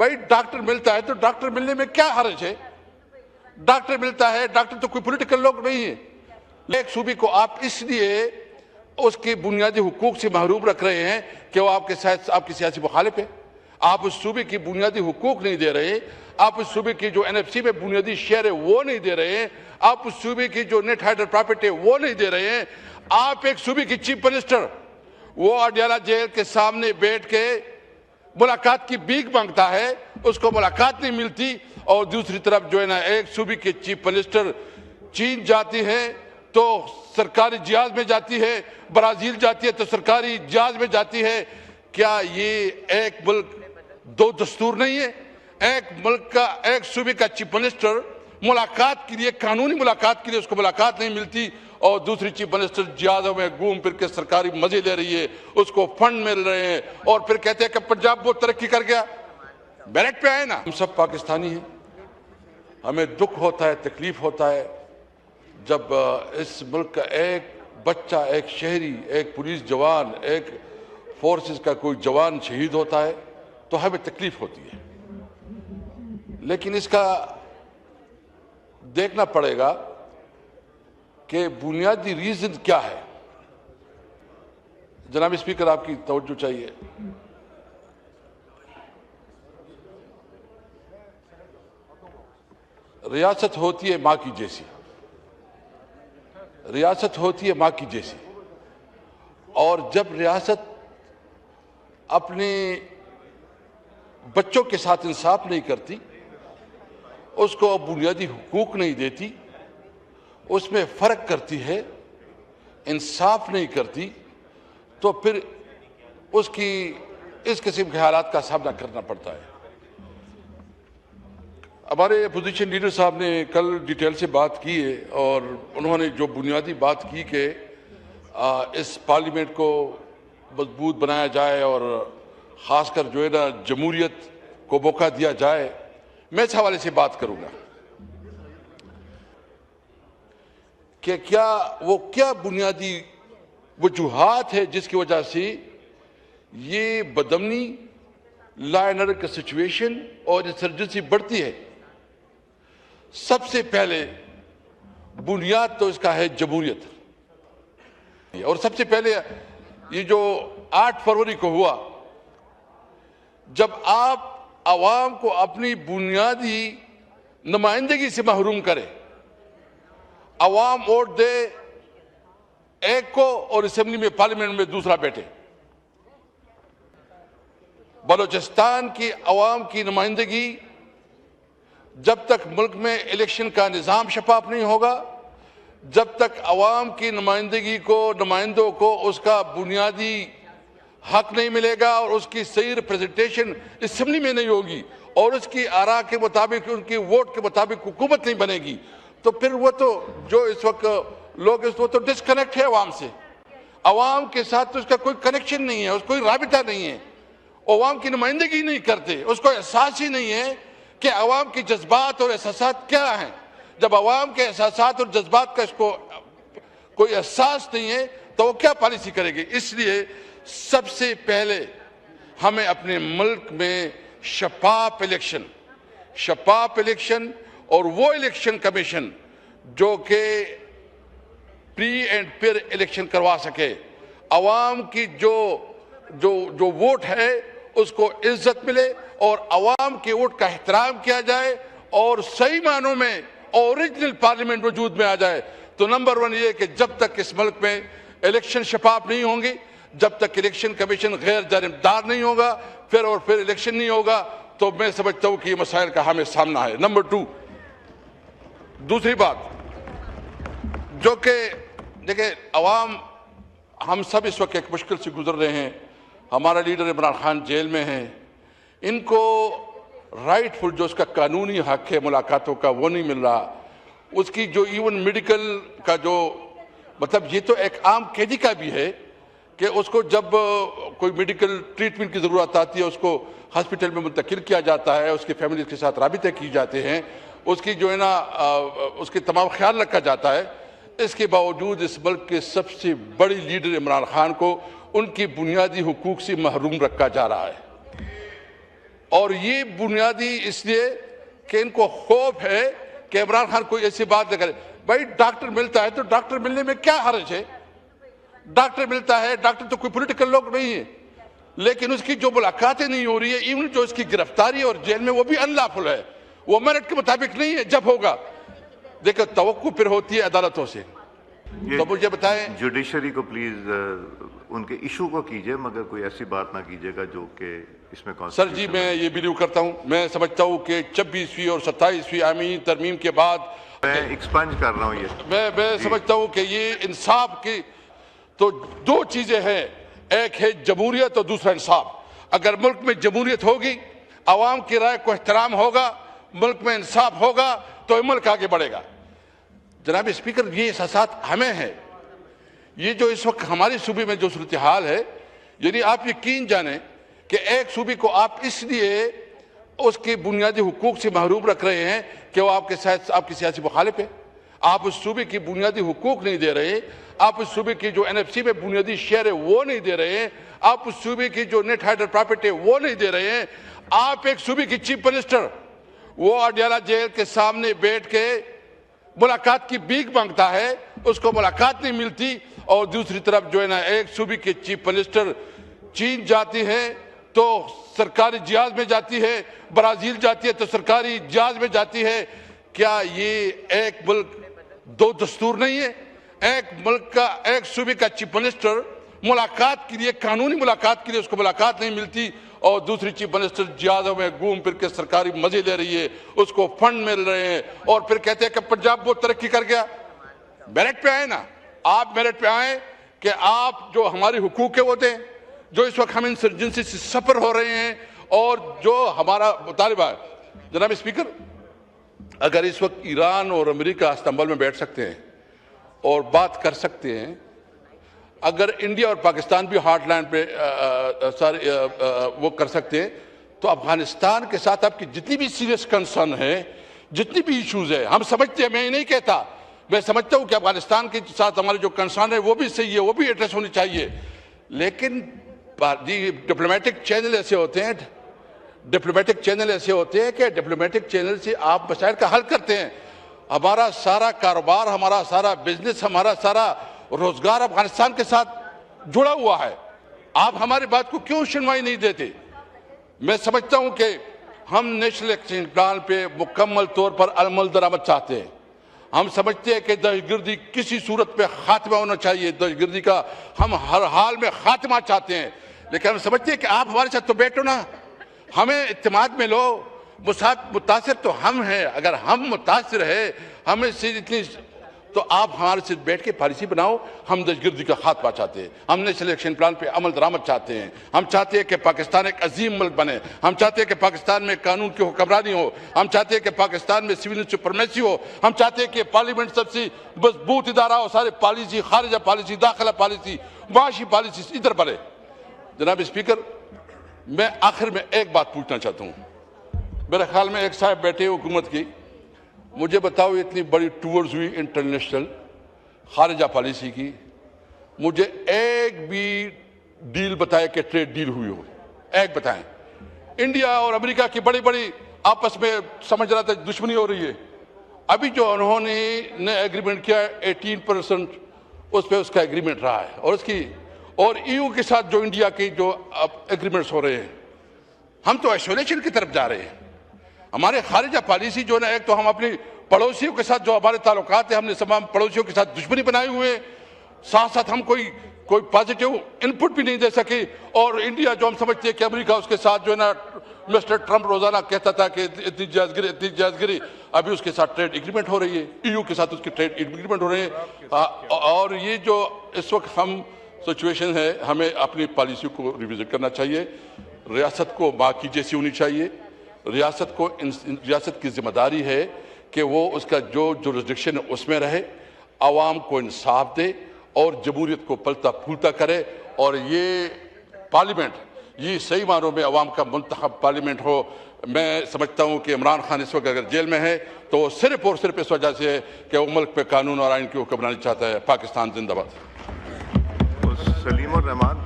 भाई डॉक्टर मिलता है तो डॉक्टर मिलने में क्या हर्ज है? डॉक्टर मिलता है, डॉक्टर तो कोई पॉलिटिकल लोग नहीं है। एक सूबे को आप इसलिए उसके बुनियादी हुकूक से महरूम रख रहे हैं कि वो आपकी सियासी मुखालिफ है। आप उस सूबे की बुनियादी हुकूक नहीं दे रहे, आप उस सूबे की जो NFC में बुनियादी शेयर है वो नहीं दे रहे हैं, आप उस सूबे की जो नेट हाइडल प्रॉफिट है वो नहीं दे रहे हैं। आप एक सूबे की चीफ मिनिस्टर वो अडयाला जेल के सामने बैठ के मुलाकात की भीख मांगता है, उसको मुलाकात नहीं मिलती, और दूसरी तरफ जो है ना एक सूबे के चीफ मिनिस्टर चीन जाती है तो सरकारी जहाज में जाती है, ब्राजील जाती है तो सरकारी जहाज में जाती है। क्या ये एक मुल्क दो दस्तूर नहीं है? एक मुल्क का एक सूबे का चीफ मिनिस्टर मुलाकात के लिए, कानूनी मुलाकात के लिए उसको मुलाकात नहीं मिलती, और दूसरी चीफ मिनिस्टर जहाजों में घूम फिर के सरकारी मजे ले रही है, उसको फंड मिल रहे हैं, और फिर कहते हैं कि पंजाब बहुत तरक्की कर गया। बैरक पे आए ना, हम सब पाकिस्तानी हैं, हमें दुख होता है, तकलीफ होता है जब इस मुल्क का एक बच्चा, एक शहरी, एक पुलिस जवान, एक फोर्सेस का कोई जवान शहीद होता है तो हमें तकलीफ होती है। लेकिन इसका देखना पड़ेगा कि बुनियादी रीजन क्या है। जनाब स्पीकर, आपकी तवज्जो चाहिए। रियासत होती है माँ की जैसी, रियासत होती है माँ की जैसी, और जब रियासत अपने बच्चों के साथ इंसाफ नहीं करती, उसको बुनियादी हुकूक नहीं देती, उसमें फ़र्क करती है, इंसाफ नहीं करती, तो फिर उसकी इस किस्म के हालात का सामना करना पड़ता है। हमारे अपोजिशन लीडर साहब ने कल डिटेल से बात की है, और उन्होंने जो बुनियादी बात की कि इस पार्लियामेंट को मजबूत बनाया जाए और ख़ासकर जो है ना जमहूरियत को मौका दिया जाए, मैं इस हवाले से बात करूंगा कि क्या बुनियादी वजूहात है जिसकी वजह से ये बदमनी, लॉ एंड ऑर्डर की सिचुएशन और इंसर्जेंसी बढ़ती है। सबसे पहले बुनियाद तो इसका है जमहूरियत, और सबसे पहले ये जो 8 फरवरी को हुआ, जब आप आवाम को अपनी बुनियादी नुमाइंदगी से महरूम करें, आवाम वोट दे एक को और असेंबली में, पार्लियामेंट में दूसरा बैठे। बलूचिस्तान की आवाम की नुमाइंदगी, जब तक मुल्क में इलेक्शन का निज़ाम शफाफ नहीं होगा, जब तक आवाम की नुमाइंदगी को, नुमाइंदों को उसका बुनियादी हक नहीं मिलेगा और उसकी सही रिप्रेजेंटेशन असेंबली में नहीं होगी और उसकी आरा के मुताबिक, उनकी वोट के मुताबिक हुकूमत नहीं बनेगी, तो फिर वो तो जो इस वक्त लोग वो तो डिस्कनेक्ट है आवाम से। आवाम के साथ तो उसका कोई कनेक्शन नहीं है, उसका कोई राबिता नहीं है, आवाम की नुमाइंदगी नहीं करते, उसको एहसास ही नहीं है कि आवाम की जज्बात और एहसासात क्या हैं। जब आवाम के एहसासात और जज्बात का इसको कोई एहसास नहीं है तो वो क्या पॉलिसी करेगी। इसलिए सबसे पहले हमें अपने मुल्क में शफाफ इलेक्शन और वो इलेक्शन कमीशन जो कि प्री एंड फिर इलेक्शन करवा सके, आवाम की जो वोट है उसको इज्जत मिले और आवाम के वोट का एहतराम किया जाए और सही मानों में ओरिजिनल पार्लियामेंट वजूद में आ जाए। तो नंबर 1 ये कि जब तक इस मुल्क में इलेक्शन शफाफ नहीं होंगे, जब तक इलेक्शन कमीशन गैर जानिबदार नहीं होगा, फिर इलेक्शन नहीं होगा, तो मैं समझता हूं कि ये मसाइल का हमें सामना है। नंबर 2, दूसरी बात जो कि देखिए, अवाम, हम सब इस वक्त एक मुश्किल से गुजर रहे हैं। हमारा लीडर इमरान खान जेल में है, इनको राइटफुल जो उसका कानूनी हक है मुलाकातों का वो नहीं मिल रहा। उसकी जो इवन मेडिकल का जो मतलब, ये तो एक आम कैदी का भी है कि उसको जब कोई मेडिकल ट्रीटमेंट की ज़रूरत आती है उसको हॉस्पिटल में मुंतकिल किया जाता है, उसकी फैमिली के साथ राबिते किए जाते हैं, उसकी जो है ना उसके तमाम ख्याल रखा जाता है। इसके बावजूद इस मुल्क के सबसे बड़ी लीडर इमरान खान को उनकी बुनियादी हुकूक से महरूम रखा जा रहा है। और ये बुनियादी इसलिए कि इनको खौफ है कि इमरान खान कोई ऐसी बात न करे। भाई डॉक्टर मिलता है तो डॉक्टर मिलने में क्या हर्ज है? डॉक्टर मिलता है, डॉक्टर तो कोई पॉलिटिकल लोग नहीं है, लेकिन उसकी जो मुलाकातें नहीं हो रही है, इवन जो उसकी गिरफ्तारी और जेल में, वो भी अनलॉफुल है, वो मेरिट के मुताबिक नहीं है। जब होगा देखो तवक्कुफ फिर होती है अदालतों से। तो मुझे बताएं, जुडिशरी को प्लीज उनके इशू को कीजिए, मगर कोई ऐसी बात ना कीजिएगा जो कि इसमें सर जी मैं ये बिलीव करता हूँ, मैं समझता हूँ कि 26वीं और 27वीं आमीनी तरमीम के बाद मैं एक्सपंज कर रहा हूँ ये मैं समझता हूँ कि ये इंसाफ की तो दो चीजें हैं, एक है जमहूरियत और दूसरा इंसाफ। अगर मुल्क में जमहूरियत होगी, आवाम की राय को एहतराम होगा, मुल्क में इंसाफ होगा, तो मुल्क आगे बढ़ेगा। जनाब स्पीकर, ये एहसास हमें है। ये जो इस वक्त हमारे सूबे में जो सूरत हाल है, यानी आप यकीन जाने कि एक सूबे को आप इसलिए उसके बुनियादी हुकूक से महरूम रख रहे हैं कि वो आपकी सियासी मुखालिफ है। आप उस सूबे की बुनियादी हुकूक नहीं दे रहे, आप उस सूबे की जो NFC में बुनियादी शेयर है वो नहीं दे रहे हैं, आप उस सूबे की जो नेट हाइडर प्रॉफिट है वो नहीं दे रहे हैं। आप एक सूबे की चीफ मिनिस्टर वो अडयाला जेल के सामने बैठ के मुलाकात की भीख मांगता है, उसको मुलाकात नहीं मिलती, और दूसरी तरफ जो है ना एक सूबे के चीफ मिनिस्टर चीन जाती है तो सरकारी जहाज में जाती है, ब्राजील जाती है तो सरकारी जहाज में जाती है। क्या ये एक मुल्क दो दस्तूर नहीं है? एक मुल्क का एक सूबे का चीफ मिनिस्टर मुलाकात के लिए, कानूनी मुलाकात के लिए उसको मुलाकात नहीं मिलती, और दूसरी चीफ मिनिस्टर जहाजों में घूम फिर के सरकारी मजे ले रही है, उसको फंड मिल रहे हैं, और फिर कहते हैं कि पंजाब बहुत तरक्की कर गया। मेरिट पे आए ना, आप मेरिट पे आए कि आप जो हमारे हुकूक है वो दें, जो इस वक्त हम इंसर्जेंसी से सफर हो रहे हैं, और जो हमारा मुतालबा है। जनाब स्पीकर, अगर इस वक्त ईरान और अमेरिका इस्तांबुल में बैठ सकते हैं और बात कर सकते हैं, अगर इंडिया और पाकिस्तान भी हार्टलैंड पे वो कर सकते हैं, तो अफगानिस्तान के साथ आपकी जितनी भी सीरियस कंसर्न है, जितनी भी इश्यूज है, हम समझते हैं, मैं ये नहीं कहता, मैं समझता हूं कि अफगानिस्तान के साथ हमारे जो कंसर्न है वो भी सही है, वो भी एड्रेस होनी चाहिए। लेकिन डिप्लोमेटिक चैनल ऐसे होते हैं, डिप्लोमेटिक चैनल ऐसे होते हैं कि डिप्लोमेटिक चैनल से आप मसाइल का हल करते हैं। हमारा सारा कारोबार, हमारा सारा बिजनेस, हमारा सारा रोजगार अफगानिस्तान के साथ जुड़ा हुआ है। आप हमारी बात को क्यों सुनवाई नहीं देते? मैं समझता हूं कि हम नेशनल एक्शन प्लान पे मुकम्मल तौर पर अमल दरामद चाहते हैं। हम समझते हैं कि दहशतगर्दी किसी सूरत पे खात्मा होना चाहिए, दहशतगर्दी का हम हर हाल में खात्मा चाहते हैं। लेकिन हम समझते हैं कि आप हमारे साथ तो बैठो ना, हमें इत्तेमाद में लो, मुतासिर तो हम हैं। अगर हम मुतासिर है हमें से इतनी, तो आप हमारे साथ बैठ के पॉलिसी बनाओ। हम दहशतगर्दी का खात्मा चाहते हैं, हम नेशनल एक्शन प्लान पे अमल दरामद चाहते हैं, हम चाहते हैं कि पाकिस्तान एक अजीम मुल्क बने, हम चाहते हैं कि पाकिस्तान में कानून की हुक्मरानी हो, हम चाहते हैं कि पाकिस्तान में सिविल सुपरमेसी हो, हम चाहते हैं कि पार्लियामेंट सबसे मजबूत इदारा हो, सारे पॉलिसी, खारिजा पॉलिसी, दाखिला पॉलिसी, माशी पॉलिसी इधर बढ़े। जनाब स्पीकर, मैं आखिर में एक बात पूछना चाहता हूँ। मेरे ख्याल में एक साहब बैठे हुकूमत की, मुझे बताओ इतनी बड़ी टूर्स हुई इंटरनेशनल खारिजा पॉलिसी की, मुझे एक भी डील बताए कि ट्रेड डील हुई हो, एक बताएं। इंडिया और अमेरिका की बड़ी बड़ी आपस में समझ रहा था दुश्मनी हो रही है, अभी जो उन्होंने एग्रीमेंट किया 18% उस पर उसका एग्रीमेंट रहा है, और उसकी और EU के साथ जो इंडिया के जो एग्रीमेंट्स हो रहे हैं, हम तो आइसोलेशन की तरफ जा रहे हैं। हमारे खारिजा पॉलिसी जो है ना, एक तो हम अपनी पड़ोसियों के साथ जो हमारे ताल्लुकात है, हमने तमाम पड़ोसियों के साथ दुश्मनी बनाए हुए, साथ साथ हम कोई पॉजिटिव इनपुट भी नहीं दे सके। और इंडिया जो हम समझते हैं कि अमेरिका उसके साथ जो है ना, मिस्टर ट्रंप रोजाना कहता था कि इतनी जायजगिरी, अभी उसके साथ ट्रेड एग्रीमेंट हो रही है, EU के साथ उसकी ट्रेड एग्रीमेंट हो रहे हैं। और ये जो इस वक्त हम सिचुएशन है, हमें अपनी पॉलिसी को रिविजिट करना चाहिए। रियासत को माँ की जैसी होनी चाहिए, रियासत की जिम्मेदारी है कि वो उसका जो जुरिस्डिक्शन है उसमें रहे, आवाम को इंसाफ दे और जमहूरियत को पलता फूलता करे। और ये पार्लियामेंट ये सही मानों में आवाम का मुंतखब पार्लियामेंट हो। मैं समझता हूँ कि इमरान खान इस वक्त अगर जेल में है तो वो सिर्फ और सिर्फ इस वजह से है कि वो मुल्क पे कानून और आइन की हुक्मरानी चाहता है। पाकिस्तान जिंदाबाद। सलीम और रहमान।